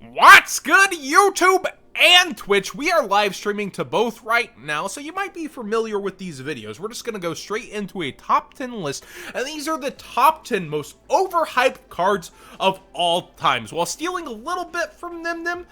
What's good, YouTube and Twitch? We are live streaming to both right now, so you might be familiar with these videos. We're just going to go straight into a top 10 list, and these are the top 10 most overhyped cards of all times. While stealing a little bit from Nim,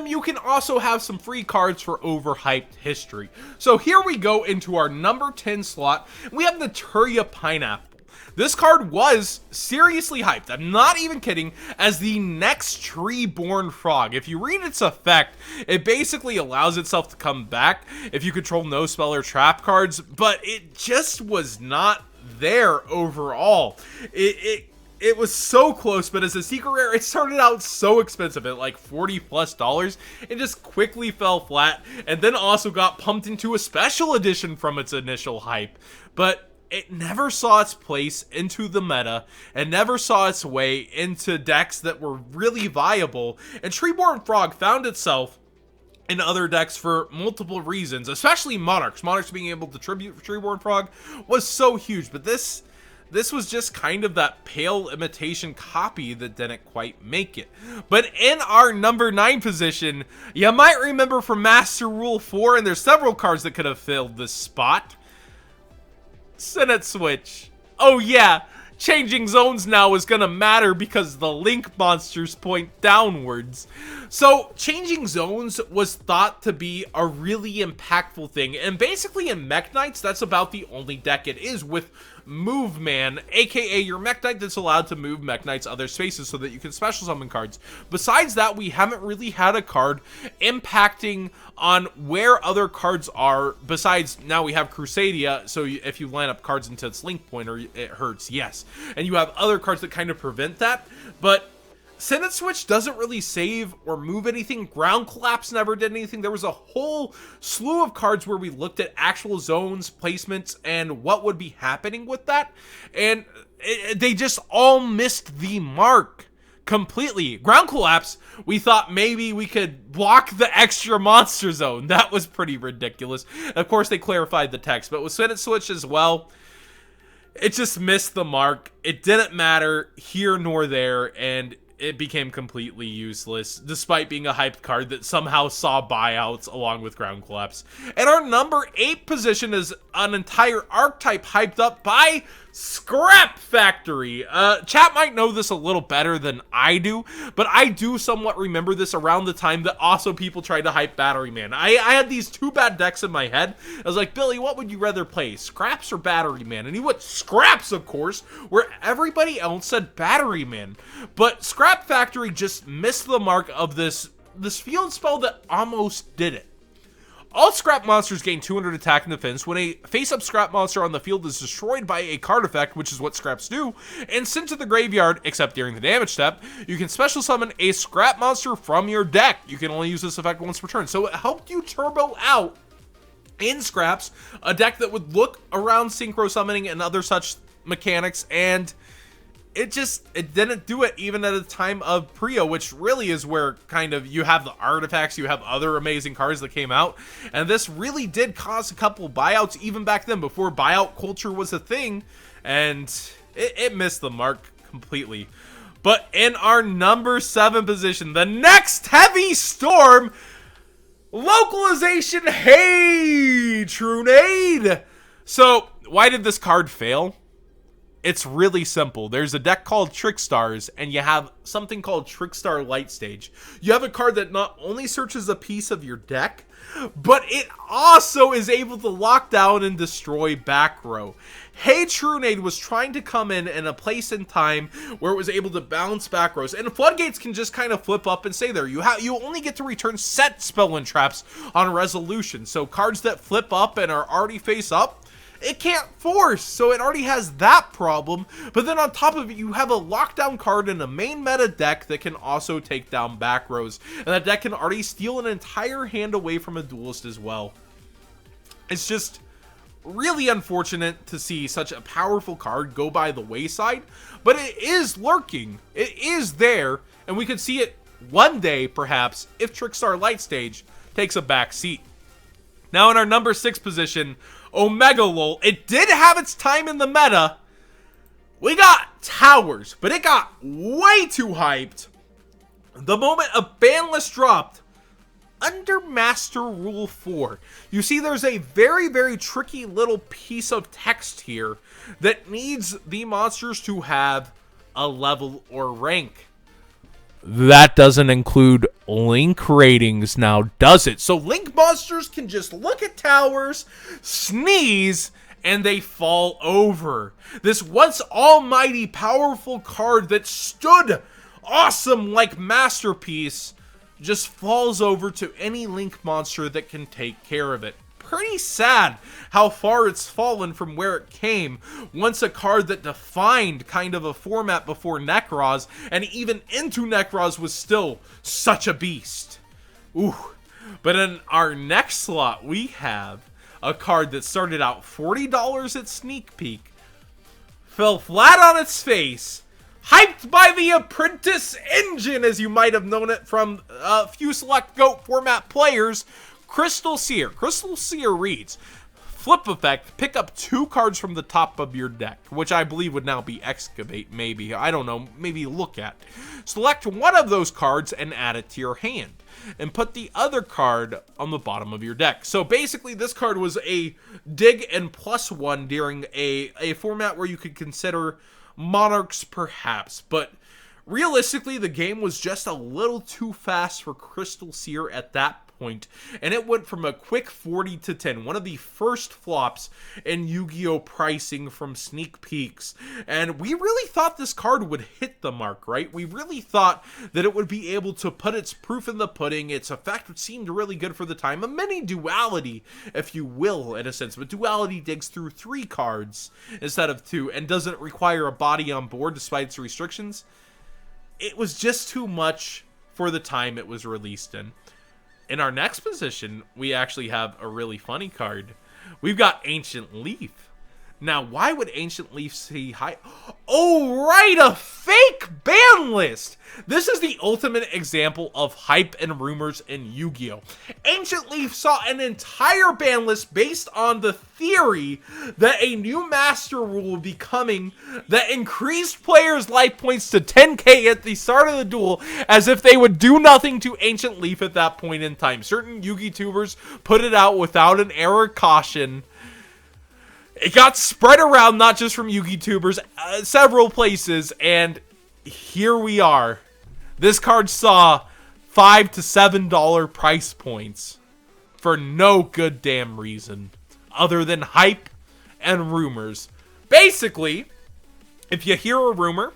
you can also have some free cards for overhyped history. So here we go into our number 10 slot. We have NATURIA Pineapple. This card was seriously hyped, I'm not even kidding, as the next tree-born frog. If you read its effect, it basically allows itself to come back if you control no spell or trap cards, but it just was not there overall. It was so close, but as a secret rare, it started out so expensive at like $40+. It just quickly fell flat, and then also got pumped into a special edition from its initial hype. But it never saw its place into the meta, and never saw its way into decks that were really viable, and Treeborn Frog found itself in other decks for multiple reasons, especially Monarchs. Monarchs being able to tribute Treeborn Frog was so huge, but this was just kind of that pale imitation copy that didn't quite make it. But in our number 9 position, you might remember from Master Rule 4, and there's several cards that could have filled this spot, SENET switch. Oh yeah, changing zones now is gonna matter because the link monsters point downwards. So changing zones was thought to be a really impactful thing, and basically in Mech Knights, that's about the only deck it is with Move Man, aka your Mech Knight that's allowed to move Mech Knights other spaces so that you can special summon cards. Besides that, we haven't really had a card impacting on where other cards are. Besides, now we have Crusadia, so if you line up cards into its link pointer, it hurts, yes. And you have other cards that kind of prevent that, but SENET switch doesn't really save or move anything. Ground Collapse never did anything. There was a whole slew of cards where we looked at actual zones, placements, and what would be happening with that, and they just all missed the mark completely. Ground Collapse, we thought maybe we could block the extra monster zone. That was pretty ridiculous. Of course, they clarified the text, but with SENET switch as well, it just missed the mark. It didn't matter here nor there, and it became completely useless, despite being a hyped card that somehow saw buyouts along with Ground Collapse. And our number 8 position is an entire archetype hyped up by Scrap Factory. Chat might know this a little better than I do, but I do somewhat remember this around the time that also people tried to hype Battery Man. I had these two bad decks in my head. I was like, Billy, what would you rather play, Scraps or Battery Man? And he went Scraps, of course, where everybody else said Battery Man. But Scrap Factory just missed the mark of this field spell that almost did it. All scrap monsters gain 200 attack and defense. When a face-up scrap monster on the field is destroyed by a card effect, which is what scraps do, and sent to the graveyard, except during the damage step, you can special summon a scrap monster from your deck. You can only use this effect once per turn. So it helped you turbo out in Scraps, a deck that would look around synchro summoning and other such mechanics, and it didn't do it even at a time of Prio, which really is where kind of you have the artifacts, you have other amazing cards that came out, and this really did cause a couple buyouts even back then, before buyout culture was a thing, and it missed the mark completely. But in our number 7 position, the next heavy storm, localization. Hey, Trunade! So why did this card fail? It's really simple. There's a deck called Trickstars, and you have something called Trickstar Light Stage. You have a card that not only searches a piece of your deck, but it also is able to lock down and destroy back row. Hey Trunade was trying to come in a place in time where it was able to bounce back rows, and Floodgates can just kind of flip up and stay there. You only get to return set spell and traps on resolution, so cards that flip up and are already face up, it can't force, so it already has that problem. But then on top of it, you have a lockdown card in a main meta deck that can also take down back rows, and that deck can already steal an entire hand away from a duelist as well. It's just really unfortunate to see such a powerful card go by the wayside, but it is lurking, it is there, and we could see it one day perhaps if Trickstar Light Stage takes a back seat. Now in our number 6 position, Omega Lol. It did have its time in the meta. We got Towers, but it got way too hyped the moment a ban list dropped, under Master Rule 4, you see there's a very, very tricky little piece of text here that needs the monsters to have a level or rank. That doesn't include link ratings now, does it? So link monsters can just look at towers, sneeze, and they fall over. This once almighty powerful card that stood awesome like Masterpiece just falls over to any link monster that can take care of it. Pretty sad how far it's fallen from where it came. Once a card that defined kind of a format before Necroz, and even into Necroz was still such a beast. Ooh. But in our next slot, we have a card that started out $40 at sneak peek, fell flat on its face, hyped by the Apprentice Engine, as you might have known it from a few select GOAT format players, Crystal Seer. Crystal Seer reads, flip effect, pick up 2 cards from the top of your deck, which I believe would now be Excavate, maybe. I don't know, maybe look at. Select one of those cards and add it to your hand, and put the other card on the bottom of your deck. So basically, this card was a dig and +1 during a format where you could consider Monarchs perhaps, but realistically the game was just a little too fast for Crystal Seer at that point, and it went from a quick 40 to 10, one of the first flops in Yu-Gi-Oh pricing from sneak peeks. And we really thought this card would hit the mark, right? We really thought that it would be able to put its proof in the pudding. Its effect seemed really good for the time, a mini duality, if you will, in a sense, but duality digs through 3 cards instead of 2 and doesn't require a body on board despite its restrictions. It was just too much for the time it was released in. In our next position, we actually have a really funny card. We've got Ancient Leaf. Now, why would Ancient Leaf see high? Oh, right, a fake ban list! This is the ultimate example of hype and rumors in Yu-Gi-Oh! Ancient Leaf saw an entire ban list based on the theory that a new master rule would be coming that increased players' life points to 10k at the start of the duel, as if they would do nothing to Ancient Leaf at that point in time. Certain Yu-Gi tubers put it out without an error caution. It got spread around, not just from Yu-Gi tubers, several places, and here we are. This card saw $5 to $7 price points for no good damn reason other than hype and rumors. Basically, if you hear a rumor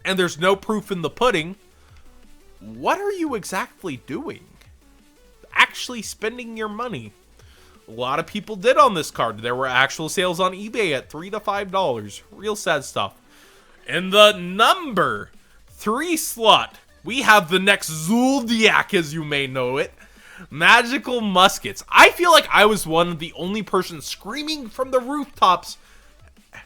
and there's no proof in the pudding, what are you exactly doing? Actually spending your money. A lot of people did on this card. There were actual sales on eBay at $3 to $5. Real sad stuff. In the number 3 slot, we have the next Zoldyak, as you may know it. Magical Muskets. I feel like I was one of the only persons screaming from the rooftops,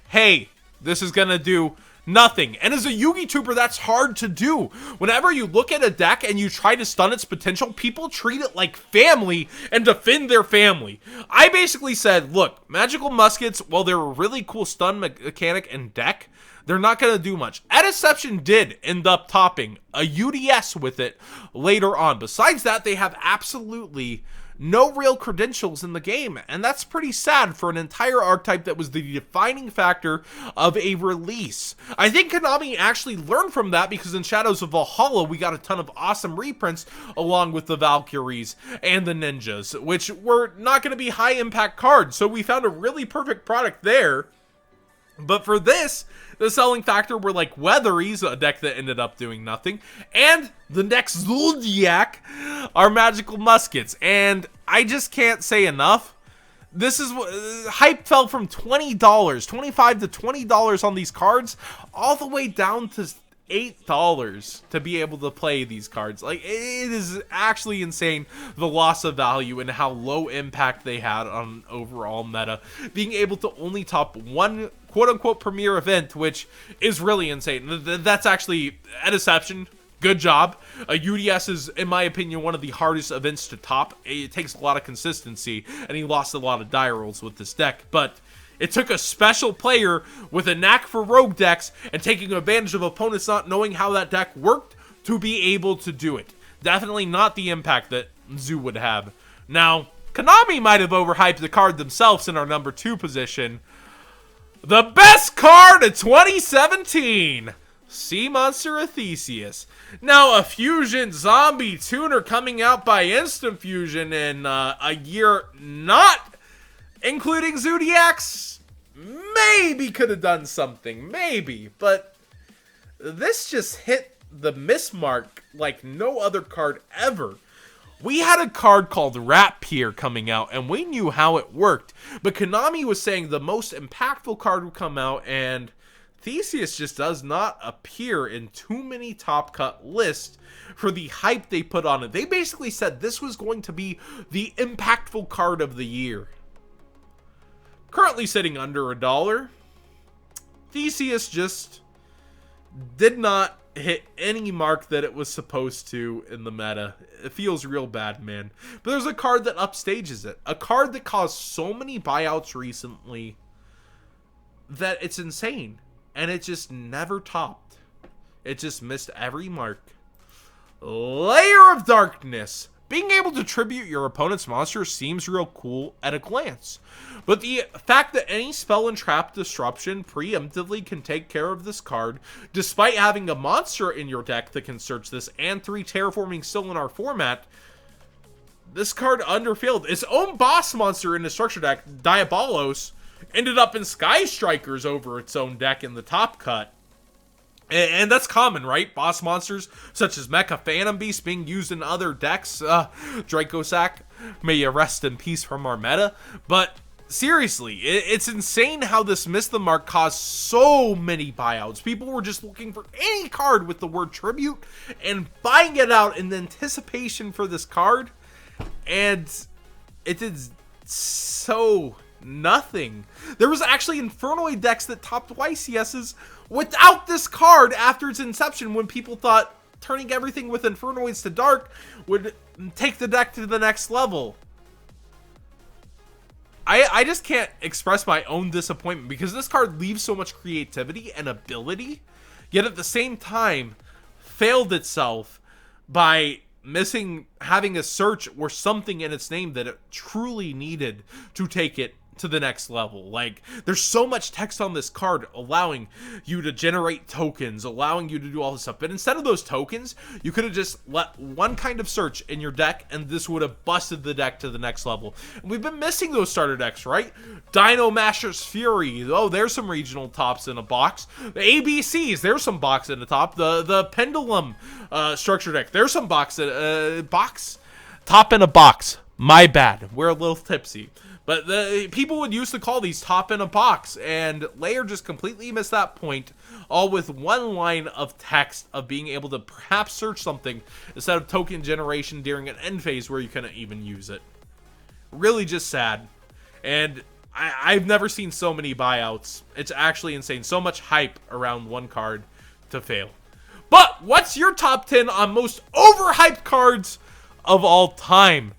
hey, this is gonna do nothing. And as a Yu-Gi tuber, that's hard to do. Whenever you look at a deck and you try to stun its potential, people treat it like family and defend their family. I basically said, look, Magical Muskets, while they're a really cool stun mechanic and deck, they're not going to do much. Deception did end up topping a UDS with it later on. Besides that, they have absolutely no real credentials in the game, and that's pretty sad for an entire archetype that was the defining factor of a release. I think Konami actually learned from that, because in Shadows of Valhalla, we got a ton of awesome reprints along with the Valkyries and the Ninjas, which were not going to be high-impact cards, so we found a really perfect product there. But for this, the selling factor were like Weatheries, a deck that ended up doing nothing, and the next Zoldyak are Magical Muskets. And I just can't say enough. This is hype fell from $20, $25 to $20 on these cards, all the way down to $8 to be able to play these cards. Like, it is actually insane, the loss of value and how low impact they had on overall meta, being able to only top one quote-unquote premier event, which is really insane. That's actually a deception. Good job. UDS is, in my opinion, one of the hardest events to top. It takes a lot of consistency, and he lost a lot of die rolls with this deck, but it took a special player with a knack for rogue decks and taking advantage of opponents not knowing how that deck worked to be able to do it. Definitely not the impact that Zoo would have. Now, Konami might have overhyped the card themselves in our number 2 position. The best card of 2017! Sea Monster Theseus. Now, a Fusion Zombie Tuner coming out by Instant Fusion in a year not including Zodiacs, maybe could have done something. Maybe. But this just hit the miss mark like no other card ever. We had a card called Rapier coming out, and we knew how it worked. But Konami was saying the most impactful card would come out, and Theseus just does not appear in too many top cut lists for the hype they put on it. They basically said this was going to be the impactful card of the year. Currently sitting under $1. Theseus just did not hit any mark that it was supposed to in the meta. It feels real bad, man. But there's a card that upstages it. A card that caused so many buyouts recently that it's insane. And it just never topped. It just missed every mark. Lair of Darkness. Being able to tribute your opponent's monster seems real cool at a glance. But the fact that any spell and trap disruption preemptively can take care of this card, despite having a monster in your deck that can search this and 3 terraforming still in our format, this card underfilled. Its own boss monster in the structure deck, Diabolos, ended up in Sky Strikers over its own deck in the top cut. And that's common, right? Boss monsters such as Mecha Phantom Beast being used in other decks. Dracosac, may you rest in peace from our meta. But seriously, it's insane how this missed the mark caused so many buyouts. People were just looking for any card with the word tribute and buying it out in anticipation for this card. And it did so nothing. There was actually Infernoid decks that topped YCS's without this card after its inception, when people thought turning everything with Infernoids to dark would take the deck to the next level. I just can't express my own disappointment, because this card leaves so much creativity and ability, yet at the same time failed itself by having a search or something in its name that it truly needed to take it to the next level. Like, there's so much text on this card allowing you to generate tokens, allowing you to do all this stuff, but instead of those tokens, you could have just let one kind of search in your deck and this would have busted the deck to the next level. And we've been missing those starter decks, right? Dino Masher's Fury, oh, there's some regional tops in a box. The ABCs, there's some box in the top. The Pendulum structure deck, there's some box top in a box. My bad, we're a little tipsy. But the people would used to call these top in a box, and LAIR just completely missed that point, all with one line of text of being able to perhaps search something instead of token generation during an end phase where you couldn't even use it. Really just sad. And I've never seen so many buyouts. It's actually insane. So much hype around one card to fail. But what's your top 10 on most overhyped cards of all time?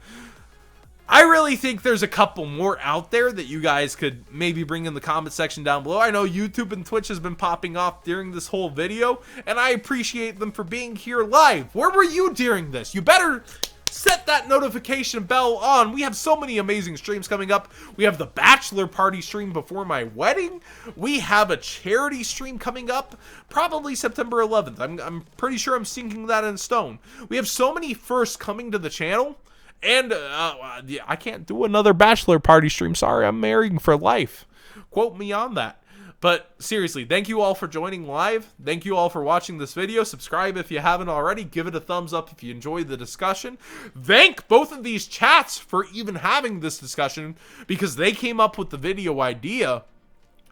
I really think there's a couple more out there that you guys could maybe bring in the comment section down below. I know YouTube and Twitch has been popping off during this whole video, and I appreciate them for being here live. Where were you during this? You better set that notification bell on. We have so many amazing streams coming up. We have the bachelor party stream before my wedding. We have a charity stream coming up, probably September 11th. I'm pretty sure I'm sinking that in stone. We have so many firsts coming to the channel. And I can't do another bachelor party stream. Sorry, I'm marrying for life. Quote me on that. But seriously, thank you all for joining live. Thank you all for watching this video. Subscribe if you haven't already. Give it a thumbs up if you enjoyed the discussion. Thank both of these chats for even having this discussion, because they came up with the video idea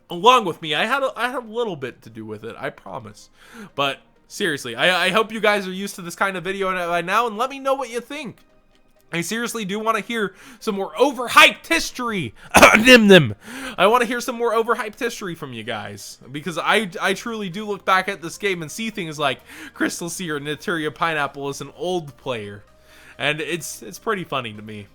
along with me. I had a little bit to do with it, I promise. But seriously, I hope you guys are used to this kind of video by now, and let me know what you think. I seriously do want to hear some more overhyped history. I want to hear some more overhyped history from you guys, because I truly do look back at this game and see things like Crystal Seer and NATURIA Pineapple as an old player, and it's pretty funny to me.